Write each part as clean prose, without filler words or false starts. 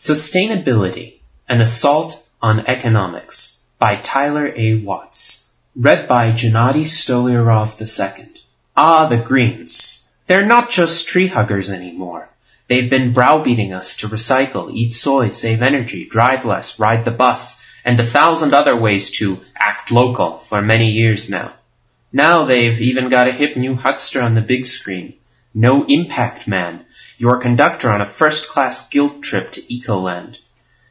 Sustainability, An Assault on Economics by Tyler A. Watts. Read by Gennady Stolyarov II. Ah, the Greens. They're not just tree huggers anymore. They've been browbeating us to recycle, eat soy, save energy, drive less, ride the bus, and 1,000 other ways to act local for many years now. Now they've even got a hip new huckster on the big screen. No Impact Man, your conductor on a first-class guilt trip to Ecoland.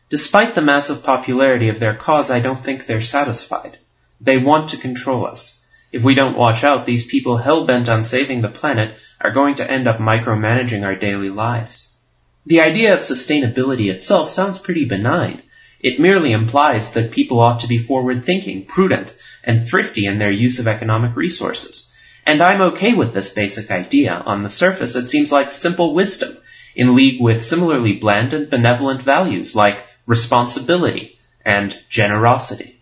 Despite the massive popularity of their cause, I don't think they're satisfied. They want to control us. If we don't watch out, these people hell-bent on saving the planet are going to end up micromanaging our daily lives. The idea of sustainability itself sounds pretty benign. It merely implies that people ought to be forward-thinking, prudent, and thrifty in their use of economic resources. And I'm okay with this basic idea. On the surface, it seems like simple wisdom, in league with similarly bland and benevolent values like responsibility and generosity.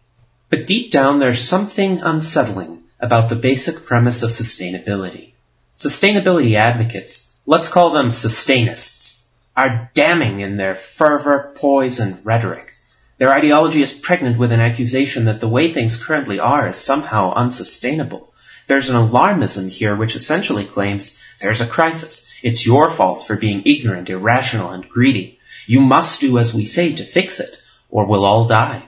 But deep down, there's something unsettling about the basic premise of sustainability. Sustainability advocates, let's call them sustainists, are damning in their fervor, poise, and rhetoric. Their ideology is pregnant with an accusation that the way things currently are is somehow unsustainable. There's an alarmism here which essentially claims there's a crisis. It's your fault for being ignorant, irrational, and greedy. You must do as we say to fix it, or we'll all die.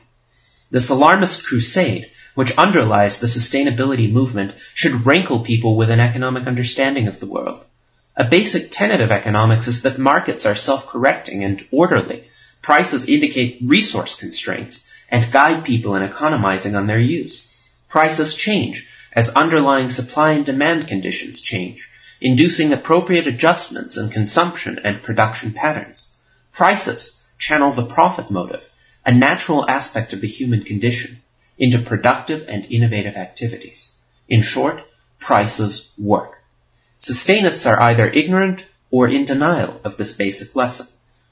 This alarmist crusade, which underlies the sustainability movement, should rankle people with an economic understanding of the world. A basic tenet of economics is that markets are self-correcting and orderly. Prices indicate resource constraints and guide people in economizing on their use. Prices change as underlying supply and demand conditions change, inducing appropriate adjustments in consumption and production patterns. Prices channel the profit motive, a natural aspect of the human condition, into productive and innovative activities. In short, prices work. Sustainists are either ignorant or in denial of this basic lesson.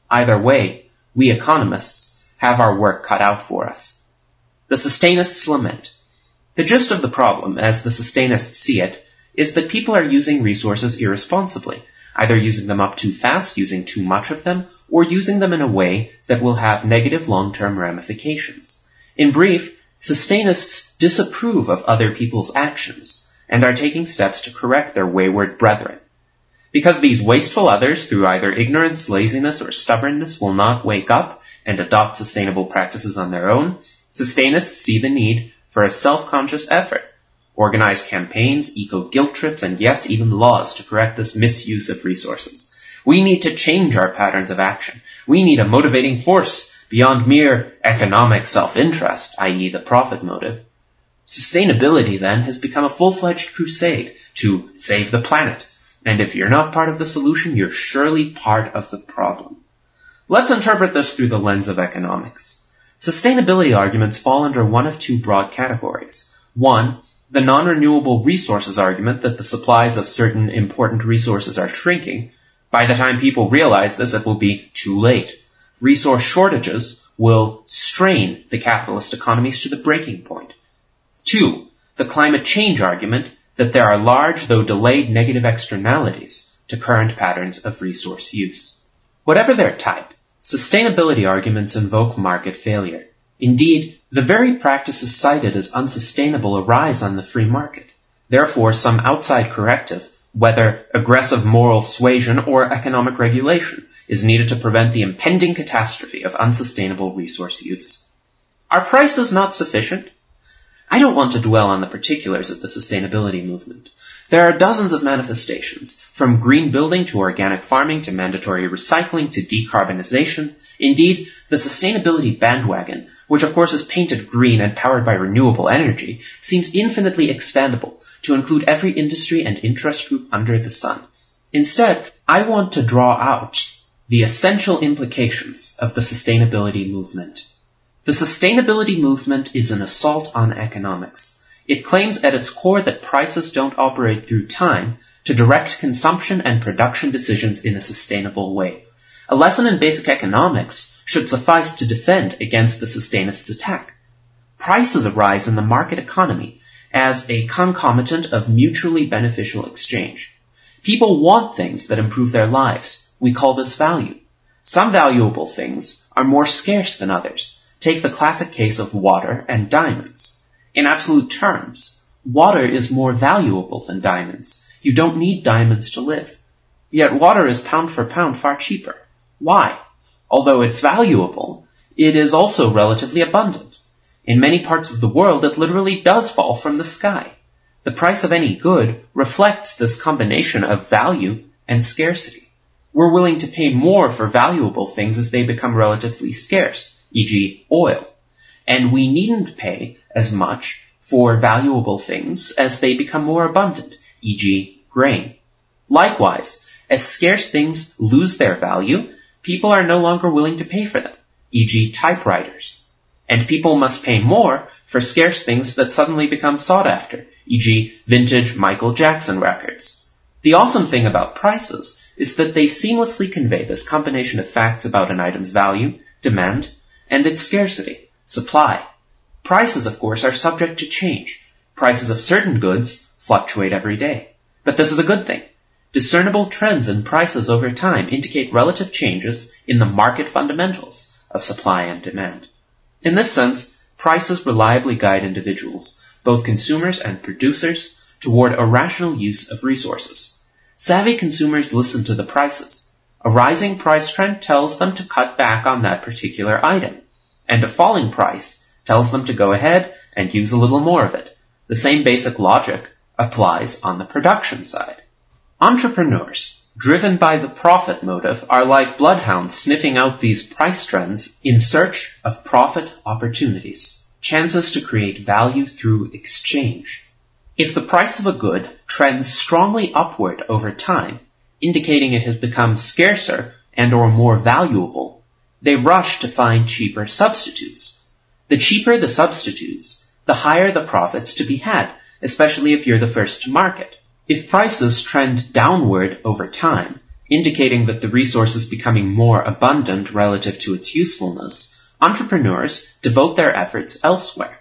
Either way, we economists have our work cut out for us. The sustainists lament. The gist of the problem, as the sustainists see it, is that people are using resources irresponsibly, either using them up too fast, using too much of them, or using them in a way that will have negative long-term ramifications. In brief, sustainists disapprove of other people's actions, and are taking steps to correct their wayward brethren. Because these wasteful others, through either ignorance, laziness, or stubbornness, will not wake up and adopt sustainable practices on their own, sustainists see the need for a self-conscious effort, organize campaigns, eco-guilt trips, and yes, even laws to correct this misuse of resources. We need to change our patterns of action. We need a motivating force beyond mere economic self-interest, i.e. the profit motive. Sustainability, then, has become a full-fledged crusade to save the planet, and if you're not part of the solution, you're surely part of the problem. Let's interpret this through the lens of economics. Sustainability arguments fall under one of two broad categories. One, the non-renewable resources argument that the supplies of certain important resources are shrinking. By the time people realize this, it will be too late. Resource shortages will strain the capitalist economies to the breaking point. Two, the climate change argument that there are large, though delayed, negative externalities to current patterns of resource use. Whatever their type, sustainability arguments invoke market failure. Indeed, the very practices cited as unsustainable arise on the free market. Therefore, some outside corrective, whether aggressive moral suasion or economic regulation, is needed to prevent the impending catastrophe of unsustainable resource use. Are prices not sufficient? I don't want to dwell on the particulars of the sustainability movement. There are dozens of manifestations, from green building to organic farming to mandatory recycling to decarbonization. Indeed, the sustainability bandwagon, which of course is painted green and powered by renewable energy, seems infinitely expandable to include every industry and interest group under the sun. Instead, I want to draw out the essential implications of the sustainability movement. The sustainability movement is an assault on economics. It claims at its core that prices don't operate through time to direct consumption and production decisions in a sustainable way. A lesson in basic economics should suffice to defend against the sustainists' attack. Prices arise in the market economy as a concomitant of mutually beneficial exchange. People want things that improve their lives. We call this value. Some valuable things are more scarce than others. Take the classic case of water and diamonds. In absolute terms, water is more valuable than diamonds. You don't need diamonds to live. Yet water is pound for pound far cheaper. Why? Although it's valuable, it is also relatively abundant. In many parts of the world, it literally does fall from the sky. The price of any good reflects this combination of value and scarcity. We're willing to pay more for valuable things as they become relatively scarce, e.g. oil. And we needn't pay as much for valuable things as they become more abundant, e.g. grain. Likewise, as scarce things lose their value, people are no longer willing to pay for them, e.g. typewriters. And people must pay more for scarce things that suddenly become sought after, e.g. vintage Michael Jackson records. The awesome thing about prices is that they seamlessly convey this combination of facts about an item's value, demand, and its scarcity, supply. Prices, of course, are subject to change. Prices of certain goods fluctuate every day. But this is a good thing. Discernible trends in prices over time indicate relative changes in the market fundamentals of supply and demand. In this sense, prices reliably guide individuals, both consumers and producers, toward a rational use of resources. Savvy consumers listen to the prices. A rising price trend tells them to cut back on that particular item, and a falling price tells them to go ahead and use a little more of it. The same basic logic applies on the production side. Entrepreneurs, driven by the profit motive, are like bloodhounds sniffing out these price trends in search of profit opportunities, chances to create value through exchange. If the price of a good trends strongly upward over time, indicating it has become scarcer and or more valuable, they rush to find cheaper substitutes. The cheaper the substitutes, the higher the profits to be had, especially if you're the first to market. If prices trend downward over time, indicating that the resource is becoming more abundant relative to its usefulness, entrepreneurs devote their efforts elsewhere.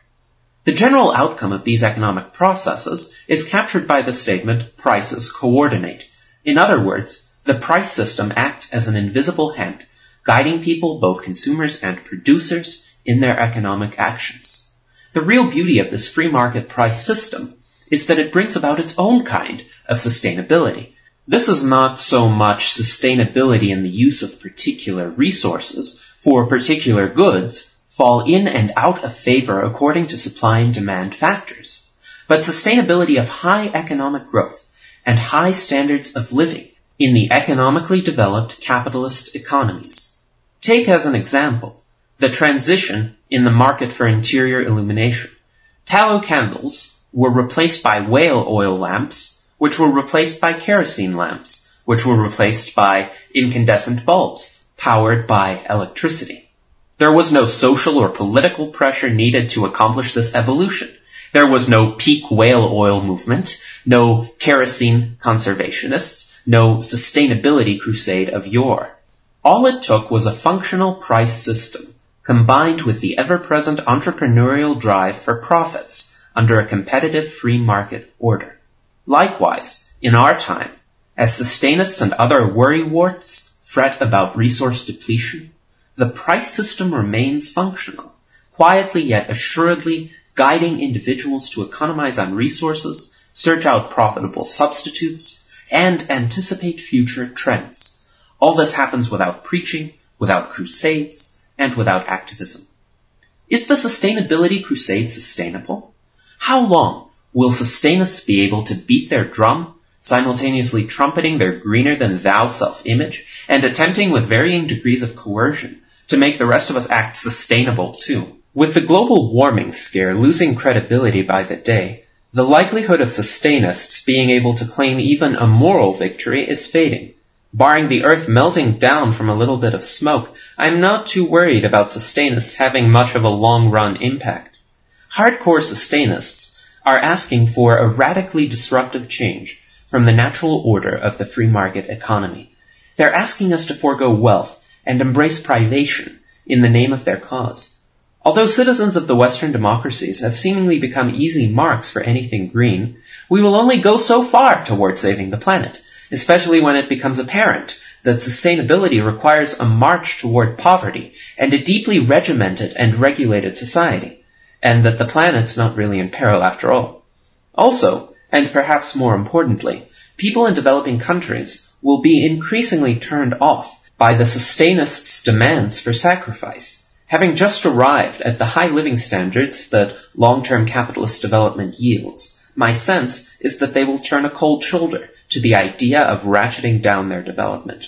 The general outcome of these economic processes is captured by the statement, prices coordinate. In other words, the price system acts as an invisible hand, guiding people, both consumers and producers, in their economic actions. The real beauty of this free market price system is that it brings about its own kind of sustainability. This is not so much sustainability in the use of particular resources, for particular goods fall in and out of favor according to supply and demand factors, but sustainability of high economic growth and high standards of living in the economically developed capitalist economies. Take as an example the transition in the market for interior illumination. Tallow candles were replaced by whale oil lamps, which were replaced by kerosene lamps, which were replaced by incandescent bulbs, powered by electricity. There was no social or political pressure needed to accomplish this evolution. There was no peak whale oil movement, no kerosene conservationists, no sustainability crusade of yore. All it took was a functional price system, combined with the ever-present entrepreneurial drive for profits under a competitive free market order. Likewise, in our time, as sustainists and other worrywarts fret about resource depletion, the price system remains functional, quietly yet assuredly guiding individuals to economize on resources, search out profitable substitutes, and anticipate future trends. All this happens without preaching, without crusades, and without activism. Is the sustainability crusade sustainable? How long will sustainists be able to beat their drum, simultaneously trumpeting their greener-than-thou self-image, and attempting with varying degrees of coercion to make the rest of us act sustainable too? With the global warming scare losing credibility by the day, the likelihood of sustainists being able to claim even a moral victory is fading. Barring the earth melting down from a little bit of smoke, I'm not too worried about sustainists having much of a long-run impact. Hardcore sustainists are asking for a radically disruptive change from the natural order of the free market economy. They're asking us to forego wealth and embrace privation in the name of their cause. Although citizens of the Western democracies have seemingly become easy marks for anything green, we will only go so far toward saving the planet, especially when it becomes apparent that sustainability requires a march toward poverty and a deeply regimented and regulated society, and that the planet's not really in peril after all. Also, and perhaps more importantly, people in developing countries will be increasingly turned off by the sustainists' demands for sacrifice. Having just arrived at the high living standards that long-term capitalist development yields, my sense is that they will turn a cold shoulder to the idea of ratcheting down their development.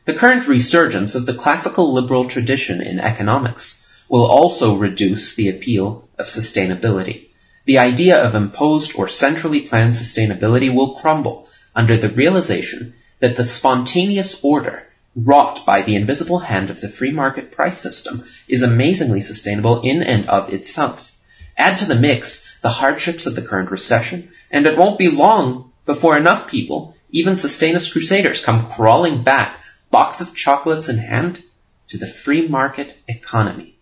The current resurgence of the classical liberal tradition in economics will also reduce the appeal of sustainability. The idea of imposed or centrally planned sustainability will crumble under the realization that the spontaneous order wrought by the invisible hand of the free market price system is amazingly sustainable in and of itself. Add to the mix the hardships of the current recession, and it won't be long before enough people, even sustainist crusaders, come crawling back, box of chocolates in hand, to the free market economy.